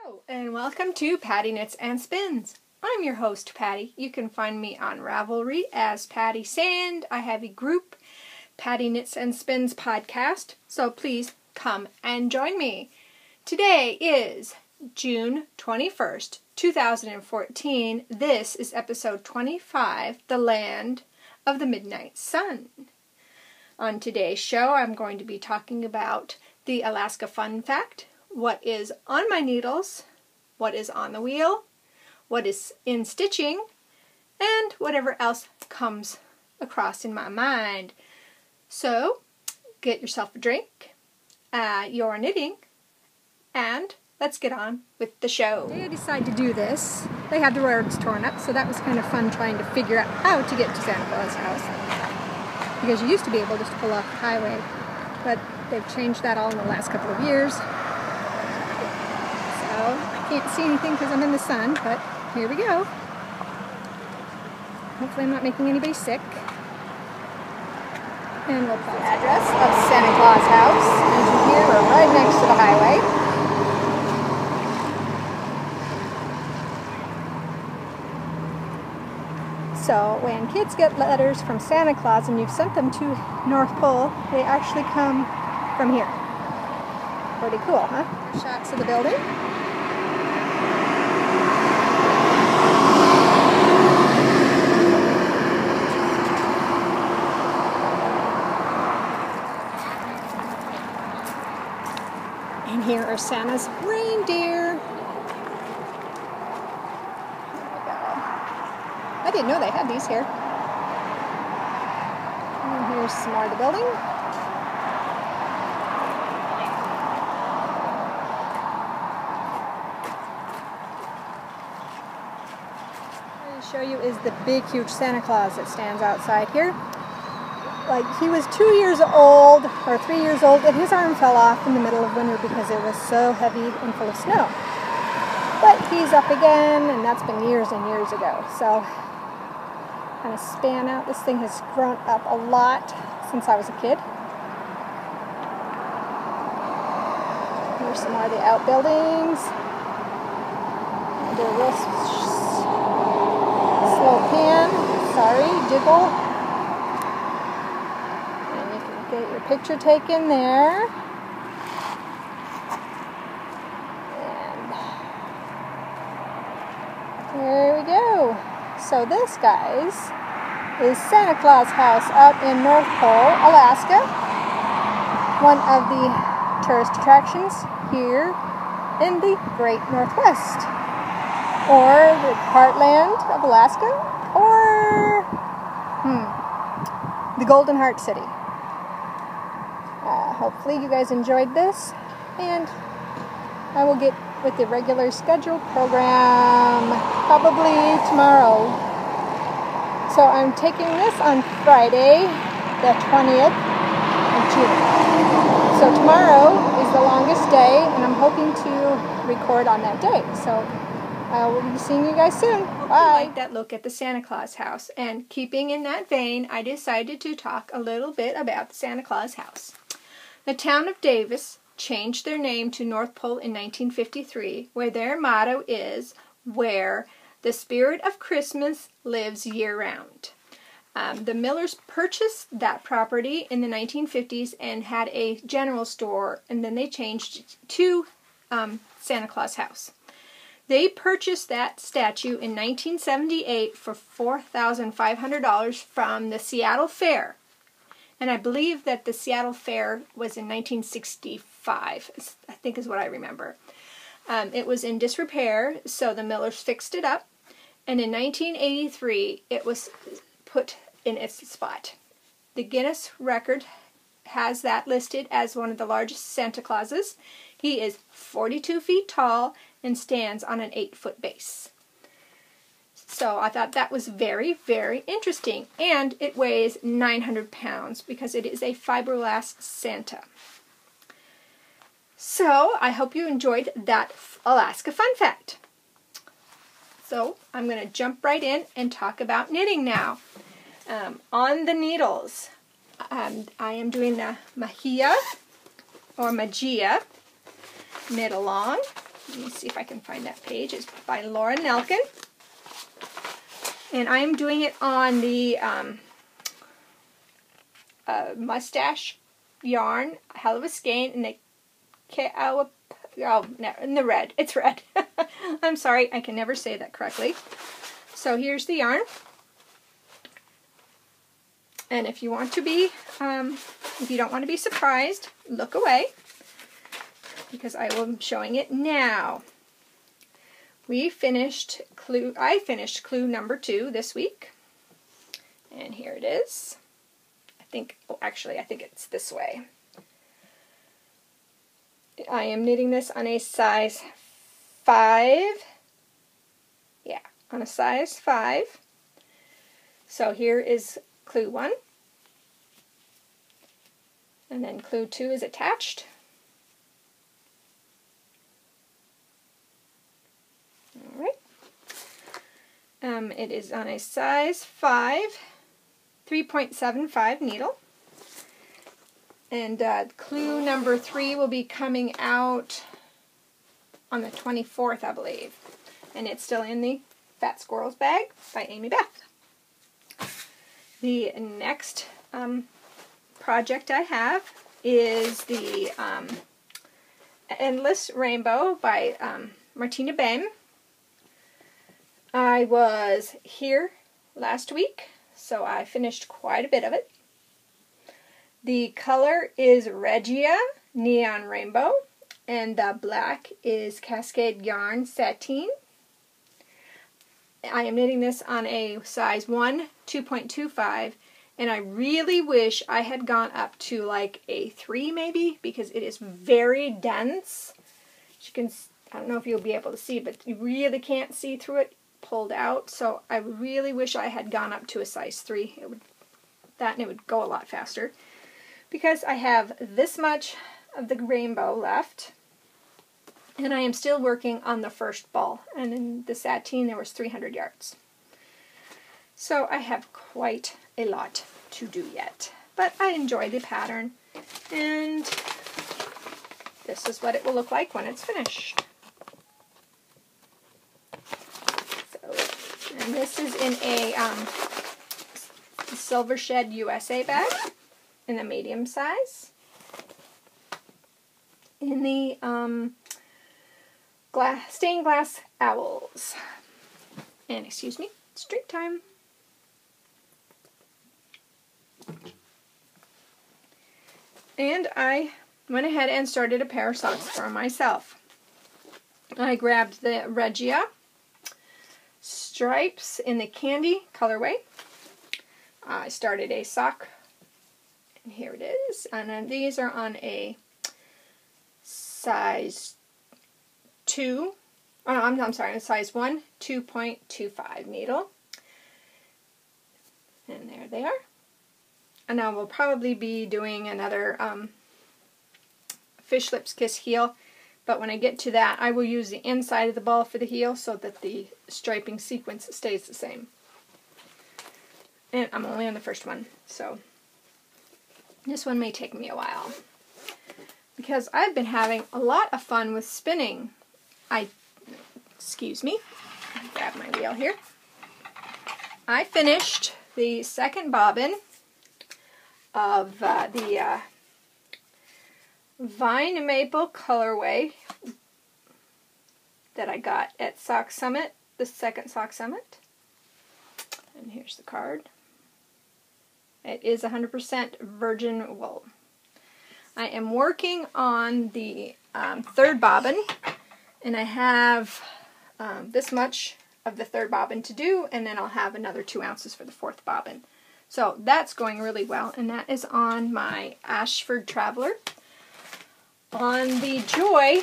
Hello and welcome to Patty Knits and Spins. I'm your host Patty. You can find me on Ravelry as Patty Sand. I have a group, Patty Knits and Spins podcast, so please come and join me. Today is June 21st, 2014. This is episode 25, The Land of the Midnight Sun. On today's show, I'm going to be talking about the Alaska Fun Fact, what is on my needles, what is on the wheel, what is in stitching, and whatever else comes across in my mind. So, get yourself a drink, your knitting, and let's get on with the show. They decided to do this. They had the roads torn up, so that was kind of fun trying to figure out how to get to Santa Claus' house. Because you used to be able just to pull off the highway, but they've changed that all in the last couple of years. I can't see anything because I'm in the sun, but here we go. Hopefully I'm not making anybody sick. And we'll pause. The address of Santa Claus' house. As you hear, we're right next to the highway. So when kids get letters from Santa Claus and you've sent them to North Pole, they actually come from here. Pretty cool, huh? Shots of the building. And here are Santa's reindeer. There we go. I didn't know they had these here. And here's some more of the building. What to show you is the big, huge Santa Claus that stands outside here. Like, he was 2 years old, or 3 years old, and his arm fell off in the middle of winter because it was so heavy and full of snow. But he's up again, and that's been years and years ago. So, kind of span out. This thing has grown up a lot since I was a kid. Here's some more of the outbuildings. I'll do a real slow pan. Sorry, jiggle. Get your picture taken there. And there we go. So this, guys, is Santa Claus' house up in North Pole, Alaska. One of the tourist attractions here in the Great Northwest. Or the heartland of Alaska. Or the Golden Heart City. Hopefully you guys enjoyed this, and I will get with the regular scheduled program probably tomorrow. So I'm taking this on Friday, the 20th of June. So tomorrow is the longest day, and I'm hoping to record on that day. So I will be seeing you guys soon. Bye. I like that look at the Santa Claus house, and keeping in that vein, I decided to talk a little bit about the Santa Claus house. The town of Davis changed their name to North Pole in 1953, where their motto is, where the spirit of Christmas lives year-round. The Millers purchased that property in the 1950s and had a general store, and then they changed to Santa Claus House. They purchased that statue in 1978 for $4,500 from the Seattle Fair. And I believe that the Seattle Fair was in 1965, I think is what I remember. It was in disrepair, so the Millers fixed it up. And in 1983, it was put in its spot. The Guinness record has that listed as one of the largest Santa Clauses. He is 42 feet tall and stands on an 8-foot base. So I thought that was very, very interesting. And it weighs 900 pounds because it is a fiberglass Santa. So I hope you enjoyed that Alaska Fun Fact. So I'm going to jump right in and talk about knitting now. On the needles, I am doing the Magia or Magia knit along. Let me see if I can find that page. It's by Laura Nelkin. And I'm doing it on the mustache yarn, Hell of a Skein, and in the red. It's red. I'm sorry, I can never say that correctly. So here's the yarn. And if you want to be, if you don't want to be surprised, look away, because I am showing it now. I finished clue number 2 this week. And here it is. I think it's this way. I am knitting this on a size 5. Yeah, on a size 5. So here is clue 1. And then clue 2 is attached. Alright. It is on a size 5, 3.75 needle. And clue number 3 will be coming out on the 24th, I believe. And it's still in the Fat Squirrels bag by Amy Beth. The next project I have is the Endless Rainbow by Martina Behm. I was here last week, so I finished quite a bit of it. The color is Regia Neon Rainbow, and the black is Cascade Yarn Sateen. I am knitting this on a size 1, 2.25, and I really wish I had gone up to like a 3 maybe, because it is very dense. You can, I don't know if you'll be able to see, but you really can't see through it pulled out, so I really wish I had gone up to a size 3. It would go a lot faster, because I have this much of the rainbow left, and I am still working on the first ball, and in the sateen there was 300 yards. So I have quite a lot to do yet, but I enjoy the pattern, and this is what it will look like when it's finished. So, and this is in a Silver Shed USA bag in the medium size. In the stained glass owls. And excuse me, it's drink time. And I went ahead and started a pair of socks for myself. I grabbed the Regia stripes in the candy colorway. I started a sock, and here it is. And then these are on a size 2, oh no, I'm sorry, a size 1, 2.25 needle. And there they are. And I will probably be doing another Fish Lips Kiss heel, but when I get to that, I will use the inside of the ball for the heel so that the striping sequence stays the same. And I'm only on the first one, so this one may take me a while, because I've been having a lot of fun with spinning. Excuse me, grab my wheel here. I finished the second bobbin of the Vine Maple colorway that I got at Sock Summit, the second Sock Summit. And here's the card. It is 100% virgin wool. I am working on the third bobbin, and I have this much of the third bobbin to do, and then I'll have another 2 ounces for the fourth bobbin. So that's going really well, and that is on my Ashford Traveler. On the Joy,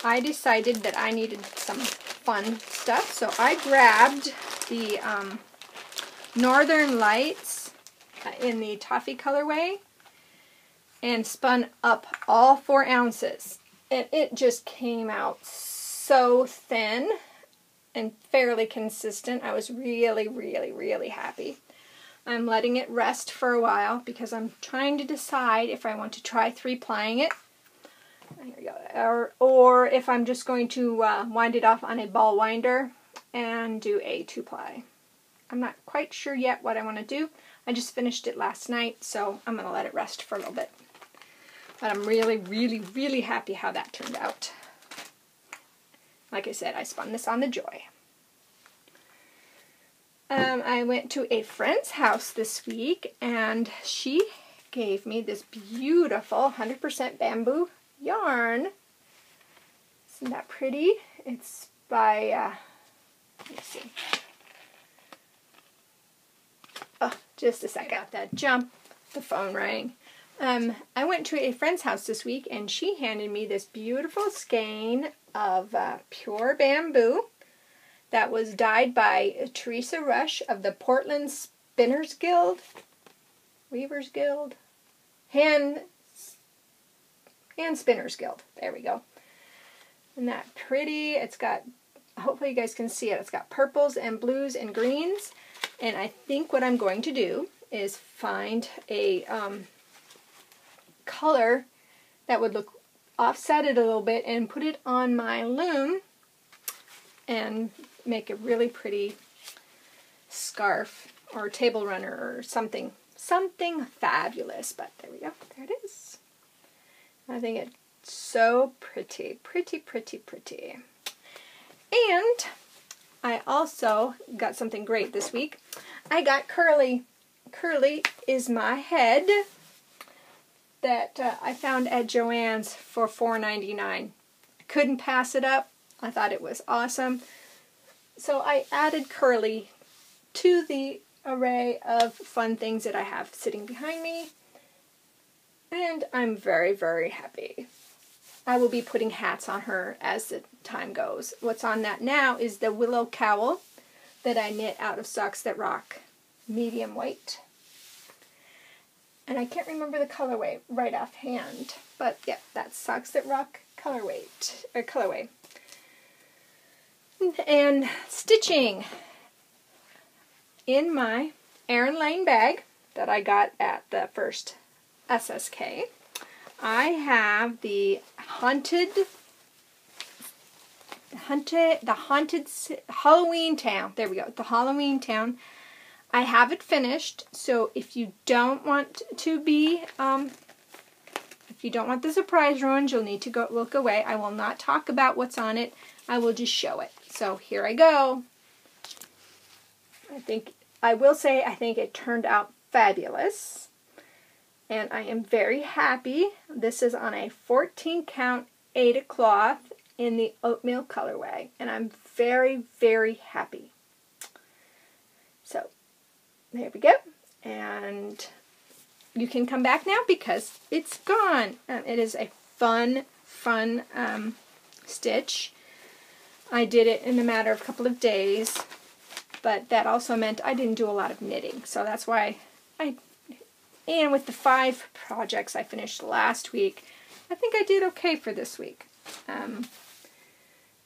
I decided that I needed some fun stuff, so I grabbed the Northern Lights in the toffee colorway and spun up all 4 ounces. And it just came out so thin and fairly consistent. I was really, really, really happy. I'm letting it rest for a while because I'm trying to decide if I want to try 3-plying it. Here we go. or if I'm just going to wind it off on a ball winder and do a 2-ply. I'm not quite sure yet what I want to do. I just finished it last night, so I'm going to let it rest for a little bit. But I'm really, really, really happy how that turned out. Like I said, I spun this on the Joy. I went to a friend's house this week, and she gave me this beautiful 100% bamboo yarn. Isn't that pretty? It's by, let me see. Oh, just a second. I got that jump. The phone rang. I went to a friend's house this week, and she handed me this beautiful skein of pure bamboo that was dyed by Teresa Rush of the Portland Spinners Guild, Weavers Guild, Hand Spinners Guild. There we go. Isn't that pretty? It's got, hopefully you guys can see it, it's got purples and blues and greens. And I think what I'm going to do is find a color that would look offset it a little bit and put it on my loom and make a really pretty scarf or table runner or something fabulous. But there we go, there it is. I think it's so pretty, pretty, pretty, pretty. And I also got something great this week. I got Curly. Curly is my head that I found at Joann's for $4.99. Couldn't pass it up. I thought it was awesome. So I added Curly to the array of fun things that I have sitting behind me. And I'm very, very happy. I will be putting hats on her as the time goes. What's on that now is the willow cowl that I knit out of Socks That Rock, medium weight. And I can't remember the colorway right offhand, but yeah, that's Socks That Rock colorway. And stitching in my Erin Lane bag that I got at the first SSK. I have the haunted Halloween Town. There we go, the Halloween Town. I have it finished, so if you don't want to be, if you don't want the surprise ruined, you'll need to go look away. I will not talk about what's on it. I will just show it. So here I go. I will say I think it turned out fabulous. And I am very happy. This is on a 14 count Aida cloth in the oatmeal colorway. And I'm very, very happy. So there we go. And you can come back now because it's gone. It is a fun stitch. I did it in a matter of a couple of days. But that also meant I didn't do a lot of knitting. So that's why and with the 5 projects I finished last week, I think I did okay for this week.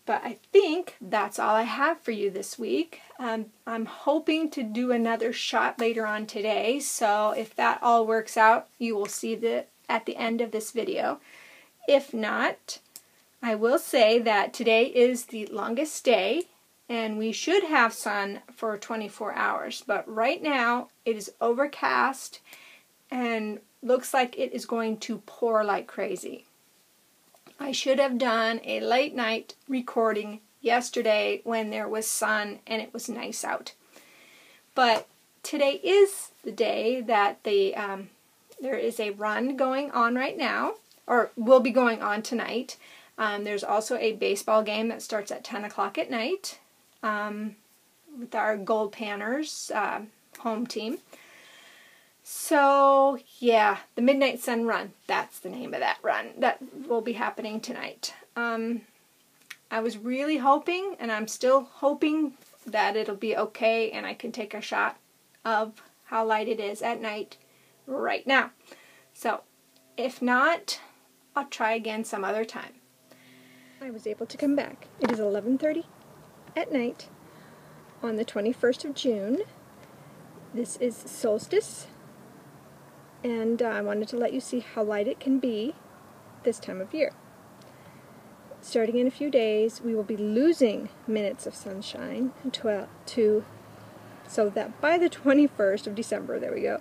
But I think that's all I have for you this week. I'm hoping to do another shot later on today, so if that all works out, you will see that at the end of this video. If not, I will say that today is the longest day, and we should have sun for 24 hours. But right now, it is overcast, and looks like it is going to pour like crazy. I should have done a late night recording yesterday when there was sun and it was nice out. But today is the day that there is a run going on right now, or will be going on tonight. There's also a baseball game that starts at 10 o'clock at night with our Gold Panners home team. So, yeah, the Midnight Sun Run, that's the name of that run. That will be happening tonight. I was really hoping, and I'm still hoping, that it'll be okay and I can take a shot of how light it is at night right now. So, if not, I'll try again some other time. I was able to come back. It is 11:30 at night on the 21st of June. This is solstice. And I wanted to let you see how light it can be this time of year. starting in a few days, we will be losing minutes of sunshine so that by the 21st of December, there we go,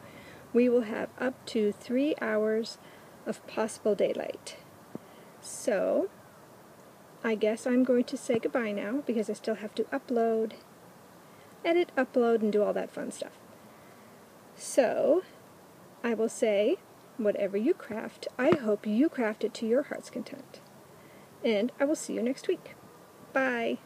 we will have up to 3 hours of possible daylight. So, I guess I'm going to say goodbye now because I still have to upload, edit, upload, and do all that fun stuff. So, I will say, whatever you craft, I hope you craft it to your heart's content. And I will see you next week. Bye!